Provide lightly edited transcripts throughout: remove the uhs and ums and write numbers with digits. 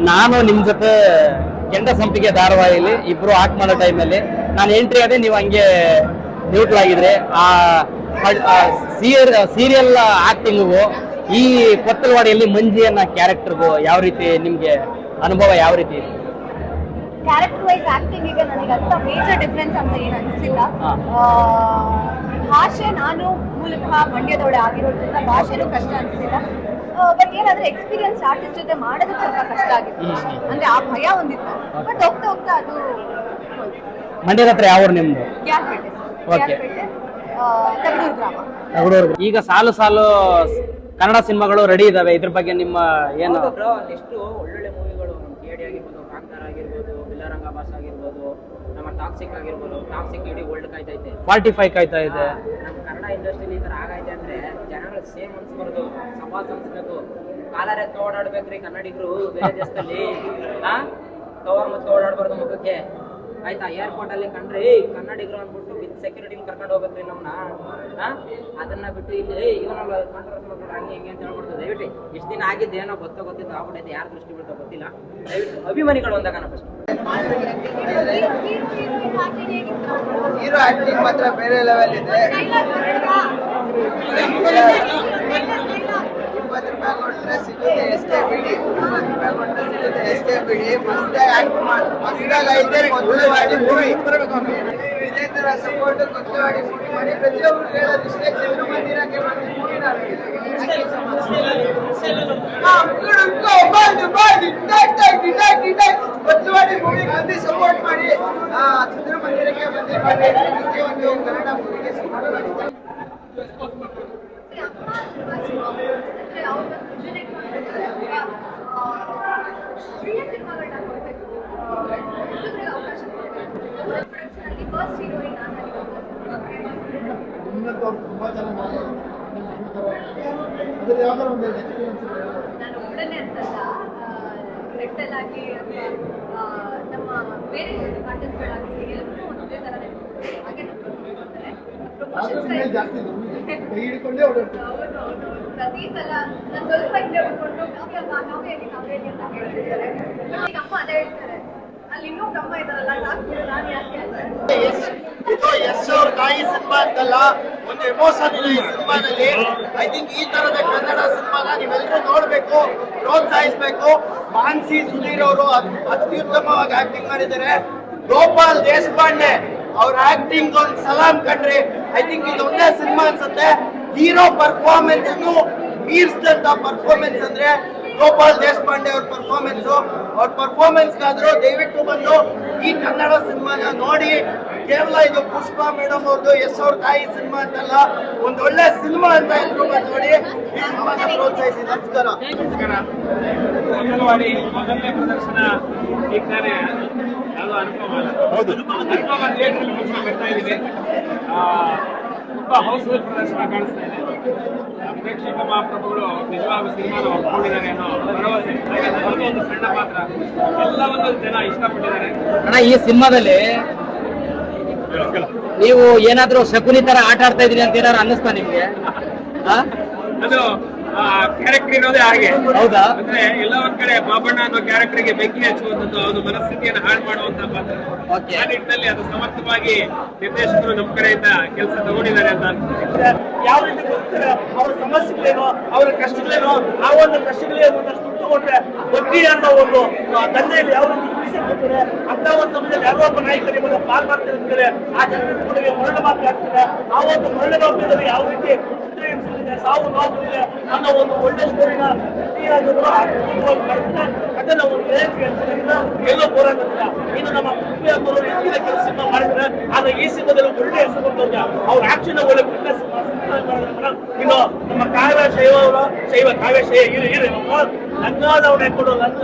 ನಾನು ನಿಮ್ಮ ಜೊತೆ ಕೆಂಡ ಸಂಪಿಗೆ ಧಾರಾವಾಹಿಲಿ ಇಬ್ರು ಆಕ್ಟ್ ಮಾಡೋ ಟೈಮಲ್ಲಿ ನಾನು ಎಂಟ್ರಿ ಅದೇ ನೀವು ಹಂಗೆ ನ್ಯೂಟ್ರಲ್ ಆಗಿದ್ರೆ ಆ ಸೀರಿಯಲ್ ಆಕ್ಟಿಂಗಿಗೂ ಈ ಕೊತ್ತಲವಾಡಿಯಲ್ಲಿ ಮಂಜಿ ಅನ್ನೋ ಕ್ಯಾರೆಕ್ಟರ್ಗೂ ಯಾವ ರೀತಿ ನಿಮ್ಗೆ ಅನುಭವ ಯಾವ ರೀತಿ ಇದೆ? ಕ್ಯಾರೆಕ್ಟರ್ ವೈಸ್ ಆಕ್ಟಿಂಗ್ ಈಗ ನನಗೆ ಅಂತ ಮೇಜರ್ ಡಿಫ್ರೆನ್ಸ್ ಅಂತ ಏನು ಅನಿಸಿಲ್ಲ. ಭಾಷೆ ನಾನು ಮೂಲತಃ ಮಂಡ್ಯದೊಡೆ ಆಗಿರೋದ್ರಿಂದ ಭಾಷೆನೂ ಕಷ್ಟ ಅನಿಸಿಲ್ಲ. ಬಟ್ ಏನಾದ್ರೆ ಎಕ್ಸ್ಪೀರಿಯನ್ಸ್ ಆರ್ಟಿಸ್ಟ್ ಜೊತೆ ಮಾಡೋದಕ್ಕೆ ಸ್ವಲ್ಪ ಕಷ್ಟ ಆಗಿತ್ತು. ಅಂದ್ರೆ ಆ ಭಯ ಒಂದಿತ್ತು. ಬಟ್ ಹೋಗ್ತಾ ಹೋಗ್ತಾ ಅದು ಮಂಡ್ಯದ ಹತ್ರ ಯಾವ ನಿಮ್ದು? ತಗಡೂರು ಗ್ರಾಮ. ಈಗ ಸಾಲು ಸಾಲು ಕನ್ನಡ ಸಿನಿಮಾಗಳು ರೆಡಿ ಇದಾವೆ. ಇದ್ರ ಬಗ್ಗೆ ನಿಮ್ಮ ಏನು? ಎಷ್ಟು ಒಳ್ಳೊಳ್ಳೆ ಮೂವಿಗಳು, ನಮ್ಮ KD ಆಗಿರ್ಬೋದು, ಕಾಂತಾರ ಆಗಿರ್ಬೋದು, ಬಿಲ್ಲರಂಗ ಬಾಸ್ ಆಗಿರ್ಬೋದು, ನಮ್ಮ ಟಾಕ್ಸಿಕ್ ಆಗಿರ್ಬೋದು. ಟಾಕ್ಸಿಕ್ ಇಡೀ ವರ್ಲ್ಡ್ ಕಾಯ್ತೈತೆ, 45 ಕಾಯ್ತಾ ಇದೆ. ನಮ್ಮ ಕನ್ನಡ ಇಂಡಸ್ಟ್ರಿಲಿ ಈ ಥರ ಆಗೈತೆ ಅಂದ್ರೆ ಜನಗಳು ಸೇಮ್ ಅನ್ಸ್ಬಾರ್ದು, ಸವಾಸ್ ಅನ್ಸ್ಬೇಕು. ಕಾಲರೆ ಓಡಾಡ್ಬೇಕ್ರಿ ಕನ್ನಡಿಗರು ಬೇರೆ ದೇಶದಲ್ಲಿ. ಕವರ್ ಮತ್ತೆ ಓಡಾಡ್ಬಾರ್ದು ಮುಖಕ್ಕೆ, ಆಯ್ತಾ? ಏರ್ಪೋರ್ಟ್ ಅಲ್ಲಿ ಕಂಡ್ರಿ ಕನ್ನಡಿಗರು ಅಂದ್ಬಿಟ್ಟು ವಿತ್ ಸೆಕ್ಯೂರಿಟಿ ಕರ್ಕೊಂಡು ಹೋಗ್ಬೇಕ್ರಿ ನಮ್ಮನ್ನ. ಅದನ್ನ ಬಿಟ್ಟು ಇಲ್ಲಿ ಇವನಲ್ಲ ಕಾಂಟ್ರವರ್ಸಿ ಹಂಗೆ ಹಿಂಗೆ ಅಂತ ಹೇಳ್ಬಿಡ್ತು. ದಯವಿಟ್ಟು ಇಷ್ಟು ದಿನ ಆಗಿದ್ದು ಏನೋ ಗೊತ್ತಿದ್ದು ಆಗ್ಬಿಟ್ಟೈತೆ, ಯಾರು ದೃಷ್ಟಿ ಬಿಡ್ತಾ ಗೊತ್ತಿಲ್ಲ. ದಯವಿಟ್ಟು ಅಭಿಮಾನಿಗಳು ಅಂದಾಗ ನಾವು ಫಸ್ಟ್ ಹೀರೋ ಆಕ್ಟಿಂಗ್ ಮಾತ್ರ ಬೇರೆ ಲೆವೆಲ್ ಇದೆ. 20 ರೂಪಾಯಿ ಕೊಟ್ಟರೆ ಸಿಗುತ್ತೆ ಎಷ್ಟೇ ಬಿಡಿ, 20 ರೂಪಾಯಿ ಕೊಟ್ಟರೆ ಸಿಗುತ್ತೆ ಎಷ್ಟೇ ಬಿಡಿ. ಮಸ್ತಾಗಿ ಆಕ್ಟ್ ಮಾಡಿ ಮಸ್ತಾಗಿ ಐತೆ ಕೊತ್ತಲವಾಡಿ ಮೂವಿ. ಇದೇ ಥರ ಸಪೋರ್ಟ್ ಕೊತ್ತಲವಾಡಿ ಮೂವಿ ಮಾಡಿ ಪ್ರತಿಯೊಬ್ಬರು ಹೇಳೋದು ಇಷ್ಟೇ. ಚಿತ್ರಮಂದಿರಕ್ಕೆ ಬಂದು ಮೂವಿ ಕೊತ್ತಲವಾಡಿ ಮೂವಿಗೆ ಬಂದು ಸಪೋರ್ಟ್ ಮಾಡಿ, ಚಿತ್ರಮಂದಿರಕ್ಕೆ ಬಂದು ಮಾಡಿ ಪ್ರತಿಯೊಂದು ಕನ್ನಡ ಮೂವಿಗೆ ಸಪೋರ್ಟ್ ಮಾಡಿ. ನಾನು ಒಬ್ಬಳನ್ನೇ ಅಂತಲ್ಲ, ಸೆಟ್ಟಲ್ ಆಗಿ ನಮ್ಮ ಬೇರೆ ಆರ್ಟಿಸ್ಟ್ಗಳಾಗಿ ಎಲ್ಲರೂ ಒಂದೇ ಥರ ಹಾಗೆ ಪ್ರತಿ ಸಲ ನಾನು ಸ್ವಲ್ಪ ಹಿಂದೆ ಉಳ್ಕೊಂಡು ಕಾವೇರಿ ಅಂತ ಹೇಳ್ತಿರ್ತಾರೆ. ಈಗ ಅಮ್ಮ ಅದೇ ಹೇಳ್ತಾರೆ, ಅಲ್ಲಿ ಇನ್ನೂ ಬ್ರಹ್ಮ ಇದಾರಲ್ಲ, ಸಾಕು ನಾನು ಯಾಕೆ ಅಂತ. ಇದು ಯಶ್ ಅವ್ರ ತಾಯಿ ಸಿನಿಮಾ ಅಂತಲ್ಲ, ಒಂದು ಎಮೋಷನ್ ಇದೆ ಈ ಸಿನಿಮಾದಲ್ಲಿ. ಐ ಥಿಂಕ್ ಈ ತರದ ಕನ್ನಡ ಸಿನಿಮಾನ ನೀವೆಲ್ಲರೂ ನೋಡ್ಬೇಕು, ಪ್ರೋತ್ಸಾಹಿಸಬೇಕು. ಮಾನ್ಸಿ ಸುಧೀರ್ ಅವರು ಅತ್ಯುತ್ತಮವಾಗಿ ಆಕ್ಟಿಂಗ್ ಮಾಡಿದ್ದಾರೆ. ಗೋಪಾಲ್ ದೇಶಪಾಂಡೆ ಅವ್ರ ಆಕ್ಟಿಂಗ್ ಒಂದು ಸಲಾಂ ಕಂಡ್ರಿ. ಐ ಥಿಂಕ್ ಇದು ಒಂದೇ ಸಿನಿಮಾ ಅನ್ಸುತ್ತೆ ಹೀರೋ ಪರ್ಫಾರ್ಮೆನ್ಸ್ ಮೀರಿಸಿದಂತ ಪರ್ಫಾರ್ಮೆನ್ಸ್ ಅಂದ್ರೆ ಗೋಪಾಲ್ ದೇಶಪಾಂಡೆ ಅವ್ರ ಪರ್ಫಾರ್ಮೆನ್ಸ್. ಅವ್ರ ಪರ್ಫಾರ್ಮೆನ್ಸ್ಗಾದ್ರೂ ದಯವಿಟ್ಟು ಬಂದು ಈ ಕನ್ನಡ ಸಿನಿಮಾನ ನೋಡಿ. ಕೇವಲ ಇದು ಪುಷ್ಪ ಮೇಡಮ್ ಅವ್ರದ್ದು ಯಶ್ ಅವ್ರ ತಾಯಿ ಸಿನಿಮಾ ಅಂತಲ್ಲ, ಒಂದು ಒಳ್ಳೆ ಸಿನಿಮಾ ಅಂತ ಎಲ್ರು ಬಂದು ನೋಡಿ ಈ ಸಿನಿಮಾನ ಪ್ರೋತ್ಸಾಹಿಸಿ. ನಮಸ್ಕಾರ. ಅಂಗನವಾಡಿ ಮೊದಲನೇ ಪ್ರದರ್ಶನ ಇದ್ದಾರೆ. ಅದು ಅನುಪಮ ಥಿಯೇಟರ್ ಬರ್ತಾ ಇದ್ದೀವಿ. ತುಂಬಾ ಹೌಸ್ಫುಲ್ ಪ್ರದರ್ಶನ ಕಾಣಿಸ್ತಾ ಇದೆ. ಪ್ರೇಕ್ಷಕ ಮಹಾಪ್ರಭುಗಳು ನಿಜವಾದ ಸಿನಿಮಾನ ಒಪ್ಪಿಕೊಂಡಿದ್ದಾರೆ ಅನ್ನೋ ಭರವಸೆ. ಒಂದು ಸಣ್ಣ ಪಾತ್ರ ಎಲ್ಲವನ್ನೂ ಜನ ಇಷ್ಟಪಟ್ಟಿದ್ದಾರೆ. ಅಣ್ಣ, ಈ ಸಿನಿಮಾದಲ್ಲಿ ನೀವು ಏನಾದ್ರೂ ಶಕುನಿ ತರ ಆಟ ಆಡ್ತಾ ಇದೀರಿ ಅಂತ ಏನಾದ್ರು ಅನ್ನಿಸ್ತಾ ನಿಮ್ಗೆ? ಅದು ಕ್ಯಾರೆಕ್ಟರ್ ಇರೋದೇ ಹಾಗೆ. ಹೌದಾ? ಅಂದ್ರೆ ಎಲ್ಲ ಒಂದ್ ಕಡೆ ಬಾಬಣ್ಣ ಅನ್ನೋ ಕ್ಯಾರೆಕ್ಟರ್ಗೆ ಬೆಂಕಿ ಹಚ್ಚುವಂತದ್ದು, ಅವನ ಮನಸ್ಥಿತಿಯನ್ನು ಹಾಳು ಮಾಡುವಂತ ಪಾತ್ರ. ಆ ನಿಟ್ಟಿನಲ್ಲಿ ಅದು ಸಮರ್ಥವಾಗಿ ನಿರ್ದೇಶಕರು ನಮ್ಮ ಕಡೆಯಿಂದ ಕೆಲಸ ತಗೊಂಡಿದ್ದಾರೆ ಅಂತ ಅನ್ಸುತ್ತೆ. ಯಾವ ರೀತಿ ಗೊತ್ತಿಲ್ಲ ಅವ್ರ ಸಮಸ್ಯೆಗಳೇನೋ, ಅವರ ಕಷ್ಟಗಳೇನೋ, ಆ ಒಂದು ಕಷ್ಟಗಳೇ ಒಂದಷ್ಟು ತಗೊಂಡ್ರೆ ಬಡ್ಡಿ ಅನ್ನೋ ಒಂದು ದಂಧೆಯಲ್ಲಿ ಯಾವ ರೀತಿ ಹಿಂಸೆ ಕೊಡ್ತಾರೆ ಅಂತ ಒಂದು ಸಮಯದಲ್ಲಿ ಯಾರೋ ಒಬ್ಬ ನಾಯಕರಿಗೆ ಪಾಲ್ ಮಾಡ್ತಿರ್ತಾರೆ. ಆ ಜನರಿಗೆ ಮರಣ ಮಾತ್ರ ಆಗ್ತದೆ. ಆ ಒಂದು ಮರಣ ನೋಡ್ತಿದ್ದಾರೆ ಯಾವ ರೀತಿ ಸಾವು ನೋವಿದೆ ಅನ್ನೋ ಒಂದು ಒಳ್ಳೆ ಸ್ಟೋರಿನ ಅದನ್ನ ಒಂದು ಎಲ್ಲೋ ಹೋರಾಟದ ಇನ್ನು ನಮ್ಮ ಅವರು ಹೆಚ್ಚಿನ ಕೆಲಸ ಮಾಡಿದ್ರೆ ಆದ್ರೆ ಈ ಸಿನಿಮಾದಲ್ಲಿ ಒಳ್ಳೆ ಹೆಸರು ಬಂದ ಅವ್ರ ಆಕ್ಷನ್ ಒಳ್ಳೆ ಫಿಟ್ನೆಸ್ ಇನ್ನು ನಮ್ಮ ಕಾವ್ಯ ಶೈವ ಕಾವ್ಯ ಇರಿ ಲಂಗಾದವ್ರು ಹಾಕೊಂಡು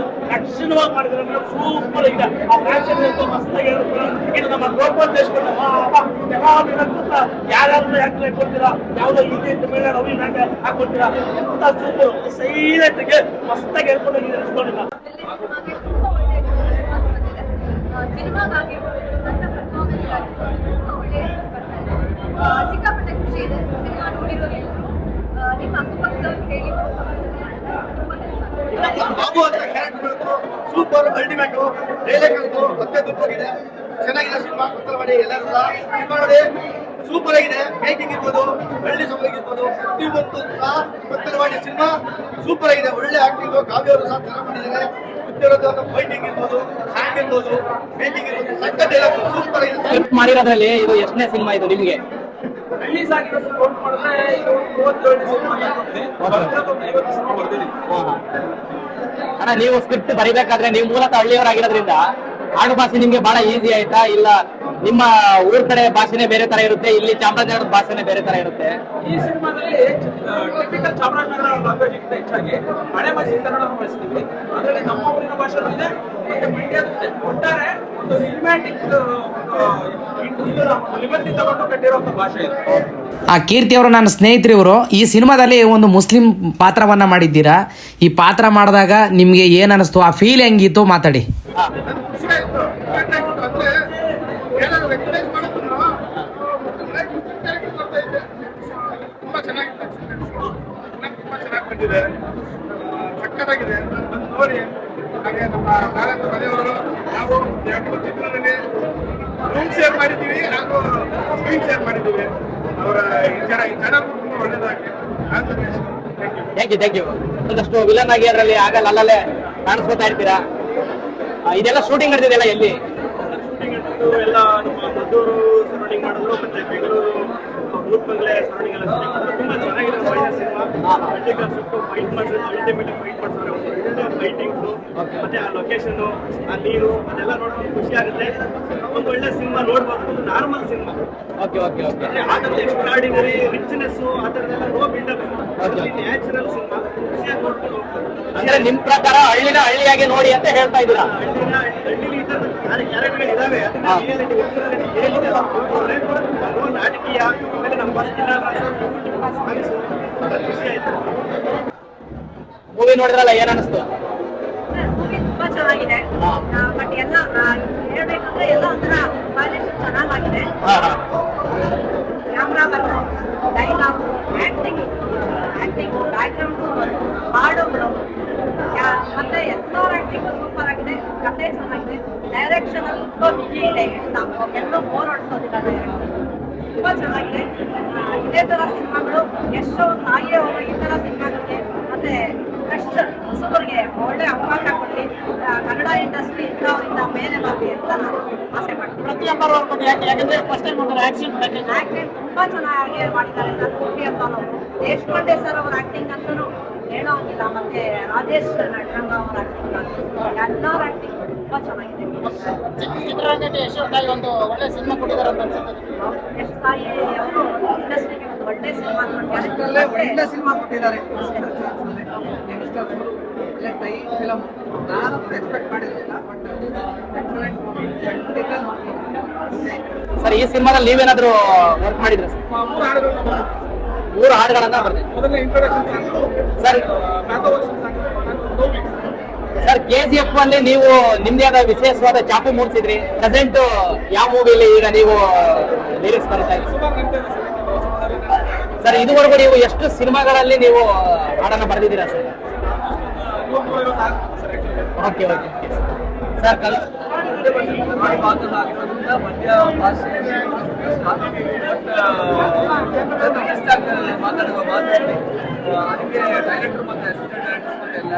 ಲಕ್ಷಣವಾಗಿ ಮಾಡಿದ್ರೆ ಸೂಪರ್ ಇದೆ. ಅವ್ರ ಆಕ್ಷನ್ ಮಸ್ತಾಗಿ ಇನ್ನು ನಮ್ಮ ಗೋಪಾಲ್ ದೇಶಪಾಂಡೆ ಯಾರಾದ್ರೂ ಯಾಕೆ ಹಾಕೊಳ್ತೀರಾ, ಯಾವುದೋ ಈ ಮೇಲೆ ರವಿ ನಾಟ್ಯ ಹಾಕೊಳ್ತೀರಾ, ಎಂತ ಸೂಪರ್ ಸೈಲೆಂಟ್ ಗೆ ಮಸ್ತಾಗಿ ಹೇಳ್ಕೊಂಡು ಇಟ್ಕೊಂಡಿಲ್ಲ. ಸಿನಿಮಾಗಾಗಿ ನನ್ನ ಪರ್ಫಾರ್ಮೆನ್ಸ್ ಆಗಿರ್ಬೋದು ತುಂಬ ಒಳ್ಳೆಯ ಬರ್ತಾ ಇದೆ. ಸಿಕ್ಕಾಪಟ್ಟೆ ಖುಷಿ ಇದೆ. ಸಿನಿಮಾ ನೋಡಿರೋರು ಎಲ್ಲರೂ ನಿಮ್ಮ ಅಕ್ಕಪಕ್ಕದವ್ರಿಗೆ ಹೇಳಿ ತುಂಬ ಹೆಲ್ಪ್ ಆಗುತ್ತೆ. ಸೂಪರ್ ಅಲ್ಟಿಮೇಟ್ ಡೈಲೆ ಕಲ್ತು ಮತ್ತೆ ದುಡ್ಡೋಗಿದೆ. ಚೆನ್ನಾಗಿದೆ ಸಿನಿಮಾ, ಕೊತ್ತಲವಾಡಿ ಎಲ್ಲರೂ ಸಿನಿಮಾ ನೋಡಿ ಸೂಪರ್ ಆಗಿದೆ. ಮೇಕಿಂಗ್ ಇರ್ಬೋದು, ಬೆಳ್ಳಿ ಸೊಬಗಿರ್ಬೋದು, ಪ್ರತಿಯೊಂದು ಸಹ ಕೊತ್ತಲವಾಡಿ ಸಿನಿಮಾ ಸೂಪರ್ ಆಗಿದೆ. ಒಳ್ಳೆ ಆಕ್ಟಿಂಗ್, ಕಾವ್ಯ ಅವರು ಸಹ ಚೆನ್ನಾಗಿ ಮಾಡಿದ್ದಾರೆ. ಫೈಟಿಂಗ್ ಇರ್ಬೋದು, ಸಾಂಗ್ ಇರ್ಬೋದು, ಮೇಕಿಂಗ್ ಇರ್ಬೋದು, ಸಖತ್ ಸೂಪರ್ ಆಗಿದೆ. ಸ್ಕ್ರಿಪ್ಟ್ ಮಾಡಿರೋದ್ರಲ್ಲಿ ಇದು ಎಷ್ಟನೇ ಸಿನಿಮಾ ಇದು ನಿಮಗೆ? ರಿಲೀಸ್ ಆಗಿರೋದು ಕೌಂಟ್ ಮಾಡಿದ್ರೆ ಇದು 37 ಸಿನಿಮಾ ಆಗಿದೆ. 50 ಸಿನಿಮಾ ಬರ್ದಿದ್ದೀನಿ. ಅಣ್ಣ, ನೀವು ಸ್ಕ್ರಿಪ್ಟ್ ಬರಿಬೇಕಾದ್ರೆ ನೀವು ಮೂಲತಃ ಹಳ್ಳಿಯವರಾಗಿರೋದ್ರಿಂದ ಆಡು ಭಾಷೆ ನಿಮ್ಗೆ ಬಹಳ ಈಸಿ ಆಯ್ತಾ? ಇಲ್ಲ ನಿಮ್ಮ ಊರ್ ಕಡೆ ಭಾಷೆನೇ ಬೇರೆ ತರ ಇರುತ್ತೆ, ಇಲ್ಲಿ ಚಾಮರಾಜನಗರದ ಭಾಷೆನೇ ಬೇರೆ ತರ ಇರುತ್ತೆ? ಈ ಸಿನಿಮಾದಲ್ಲಿ ಟಿಪಿಕಲ್ ಚಾಮರಾಜನಗರ ಲ್ಯಾಂಗ್ವೇಜ್ಗಿಂತ ಹೆಚ್ಚಾಗಿ ಹಳೆ ಭಾಷೆ ಕನ್ನಡ ಬಳಸ್ತೀವಿ. ಅದರಲ್ಲಿ ನಮ್ಮ ಊರಿನ ಭಾಷೆ ಇದೆ ಮತ್ತೆ ಮಂಡ್ಯದ ಒಟ್ಟಾರೆ ಒಂದು ಸಿನಿಮ್ಯಾಟಿಕ್ ಲಿಬರ್ಟಿ ತಗೊಂಡು ಕಟ್ಟಿರುವಂತ ಭಾಷೆ ಇದು. ಆ ಕೀರ್ತಿ ಅವರು ನನ್ನ ಸ್ನೇಹಿತರಿವರು. ಈ ಸಿನಿಮಾದಲ್ಲಿ ಒಂದು ಮುಸ್ಲಿಂ ಪಾತ್ರವನ್ನ ಮಾಡಿದ್ದೀರಾ. ಈ ಪಾತ್ರ ಮಾಡಿದಾಗ ನಿಮ್ಗೆ ಏನ್ ಅನಿಸ್ತು, ಆ ಫೀಲ್ ಹೆಂಗಿತ್ತು ಮಾತಾಡಿ. ತುಂಬಾ ಚೆನ್ನಾಗಿದೆ, ತುಂಬಾ ಚೆನ್ನಾಗಿ ಬಂದಿದೆ, ಸಕ್ಕತ್ತಾಗಿದೆ. ಬಂದು ನೋಡಿ. ಹಾಗೆ ನಮ್ಮ ನಾರಾಯಣ ಮನೆಯವರು ನಾವು ಚಿತ್ರದಲ್ಲಿ ರೂಮ್ ಶೇರ್ ಮಾಡಿದ್ದೀವಿ ಹಾಗೂ ಸ್ಕ್ರೀನ್ ಶೇರ್ ಮಾಡಿದ್ದೀವಿ. ಅವರ ಈ ಜನ ತುಂಬ ಒಳ್ಳೇದಾಗಿ. Thank you. ಒಂದಷ್ಟು ವಿಲನ್ ಆಗಿ ಅದರಲ್ಲಿ ಆಗಲ್ಲ ಅಲ್ಲಲ್ಲೇ ಕಾಣಿಸ್ಕೊತಾ ಇರ್ತೀರಾ. ಇದೆಲ್ಲ ಶೂಟಿಂಗ್ ನಡೆದಿದೆಯಲ್ಲ ಎಲ್ಲಿ? ಶೂಟಿಂಗ್ ಹಿಡಿದು ಎಲ್ಲ ನಮ್ಮ ಮದ್ದೂರು ಸರೌಂಡಿಂಗ್ ಮಾಡಿದ್ರು, ಮತ್ತೆ ಬೆಂಗಳೂರು ಊರ್ಬಂಗ್ಲೆ ಸರೌಂಡಿಂಗ್ ಎಲ್ಲ ಶೂಟಿಂಗ್ ಮಾಡಿದ್ರು. ತುಂಬ ಚೆನ್ನಾಗಿದೆ ಒಳ್ಳೆ ಸಿನಿಮಾ. ಮಲ್ಟಿ ಕಾನ್ಸೆಪ್ಟು, ಫೈಟ್ ಮಾಡಿದ್ರೆ ಅಲ್ಟಿಮೇಟ್ ಫೈಟ್ ಮಾಡ್ತಾರೆ. ಒಳ್ಳೆ ಫೈಟಿಂಗ್ಸು, ಮತ್ತೆ ಆ ಲೊಕೇಶನು, ಆ ನೀರು, ಅದೆಲ್ಲ ನೋಡೋದು ಖುಷಿ ಆಗುತ್ತೆ. ಒಂದು ಒಳ್ಳೆ ಸಿನಿಮಾ ನೋಡ್ಬೋದು. ಒಂದು ನಾರ್ಮಲ್ ಸಿನಿಮಾ, ಓಕೆ. ಆ ಥರದ ಎಕ್ಸ್ಟ್ರಾಡಿನರಿ ರಿಚ್ನೆಸ್ಸು ಆ ಥರದ್ದೆಲ್ಲ ನೋ ಬಿಲ್ಡಪ್, ನ್ಯಾಚುರಲ್ ಸಿನಿಮಾ. ಖುಷಿಯಾಗಿ ನೋಡ್ಬೋದು. ಅಂದ್ರೆ ನಿಮ್ ಪ್ರಕಾರ ಹಳ್ಳಿಯಾಗಿ ನೋಡಿ ಅಂತ ಹೇಳ್ತಾ ಇದ್ದೀರಾ? ಹಳ್ಳಿಲಿ ಈ ಥರದ ಕ್ಯಾರೆಕ್ಟರ್ಗಳು ಇದಾವೆ. ಅದನ್ನ ರಿಯಾಲಿಟಿ ಏನಿದೆ ಅದು ನಾಟಕೀಯ. ಆಮೇಲೆ ನಮ್ಮ ಫಸ್ಟ್ ಸಾಂಗ್ಸು ಖುಷಿ ಆಯ್ತು. ಮೂವಿ ನೋಡಿದ್ರಲ್ಲ, ಏನ್ ಅನಿಸ್ತು? ಮೂವಿ ತುಂಬಾ ಚೆನ್ನಾಗಿದೆ. ಬಟ್ ಎಲ್ಲ ಹೇಳ್ಬೇಕಂದ್ರೆ ಎಲ್ಲ ಒಂಥರ ಕಾಲೇಜ್ ಚೆನ್ನಾಗಿದೆ. Camera work, dialogue, acting, background, ಹಾಡುಗಳು, ಮತ್ತೆ ಎಲ್ಲರ ಆಕ್ಟಿಂಗ್ ಸೂಪರ್ ಆಗಿದೆ. ಕಥೆ ಚೆನ್ನಾಗಿದೆ. ಡೈರೆಕ್ಷನ್ ಅಲ್ಲಿ ತುಂಬಾ ಬಿಗಿ ಇದೆ. ಎಲ್ಲೋ ಬೋರ್ ಹೊಡ್ಸೋದಿಲ್ಲ. ತುಂಬಾ ಚೆನ್ನಾಗಿದೆ. ಇದೇ ತರ ಸಿನಿಮಾಗಳು ಎಷ್ಟೋ ತಾಯಿಯೇ ಅವರು ಈ ತರ ಸಿನಿಮಾಗಳಿಗೆ ಮತ್ತೆ ಫಸ್ಟ್ ಹೊಸಬರಿಗೆ ಒಳ್ಳೆ ಅವಕಾಶ ಕೊಟ್ಟು ಕನ್ನಡ ಇಂಡಸ್ಟ್ರಿ ಇಂದ ಮೇಲೆ ಬರಲಿ ಅಂತ ನಾನು ಆಸೆ ಪಡ್ತೀನಿ. ಪ್ರತಿಯೊಬ್ಬರು ಯಾಕಂದ್ರೆ ಫಸ್ಟ್ ಟೈಮ್ ಆಕ್ಷನ್ ತುಂಬಾ ಚೆನ್ನಾಗಿ ಮಾಡಿದ್ದಾರೆ ಸರ್. ಕೋಟಿ ಅಂತವರು, ದೇಶಪಾಂಡೆ ಸರ್ ಅವರ ಆಕ್ಟಿಂಗ್ ಅಂತೂ ಹೇಳೋಂಗಿಲ್ಲ. ಮತ್ತೆ ರಾಜೇಶ್ ನಟರಂಗ ಅವರ ಆಕ್ಟಿಂಗ್, ಎಲ್ಲರ ಆಕ್ಟಿಂಗ್ ತುಂಬಾ ಚೆನ್ನಾಗಿದೆ. ಚಿತ್ರರಂಗಕ್ಕೆ ಯಶೋತಾಯಿ ಒಂದು ಒಳ್ಳೆ ಸಿನಿಮಾ ಕೊಟ್ಟಿದ್ದಾರೆ ಅಂತ ಅನ್ಸುತ್ತೆ. ಯಶ್ ತಾಯಿ ಅವರು ಇಂಡಸ್ಟ್ರಿಗೆ ಒಂದು ಒಳ್ಳೆ ಸಿನಿಮಾ ಒಳ್ಳೆ ಸಿನಿಮಾ ಕೊಟ್ಟಿದ್ದಾರೆ. ಒಳ್ಳೆ ಟೈ ಫಿಲಮ್. ನಾನು ಎಕ್ಸ್ಪೆಕ್ಟ್ ಮಾಡಿರಲಿಲ್ಲ, ಬಟ್ ಎಕ್ಸಲೆಂಟ್ ಮೂವಿ. ಖಂಡಿತ ನೋಡಿ. ಸರ್, ಈ ಸಿನಿಮಾದಲ್ಲಿ ನೀವೇನಾದ್ರೂ ವರ್ಕ್ ಮಾಡಿದ್ರೆ ಸರ್? 3 ಹಾಡುಗಳನ್ನ ಬರ್ತೀನಿ. ಮೊದಲನೇ ಇಂಟ್ರೊಡಕ್ಷನ್ ಸರ್, ಸರ್ KGF ಅಲ್ಲಿ ನೀವು ನಿಮ್ದೇ ಆದ ವಿಶೇಷವಾದ ಚಾಪು ಮೂಡಿಸಿದ್ರಿ. ಪ್ರೆಸೆಂಟ್ ಯಾವ ಮೂವಿಲಿ ಈಗ ನೀವು ಲಿರಿಕ್ಸ್ ಬರೀತಾ ಇದ್ದೀರಿ ಸರ್? ಇದುವರೆಗೂ ನೀವು ಎಷ್ಟು ಸಿನಿಮಾಗಳಲ್ಲಿ ನೀವು ಹಾಡನ್ನ ಬರೆದಿದ್ದೀರಾ ಸರ್? ಓಕೆ ಸರ್, ಮಂಡ್ಯ ಭಾಷೆ ಮಾತಾಡುವ ಮಾತಾಡಿ ಅದಕ್ಕೆ ಡೈರೆಕ್ಟರ್ ಮತ್ತೆ ಅಸಿಸ್ಟೆಂಟ್ ಡೈರೆಕ್ಟರ್ಸ್ ಮತ್ತೆ ಎಲ್ಲ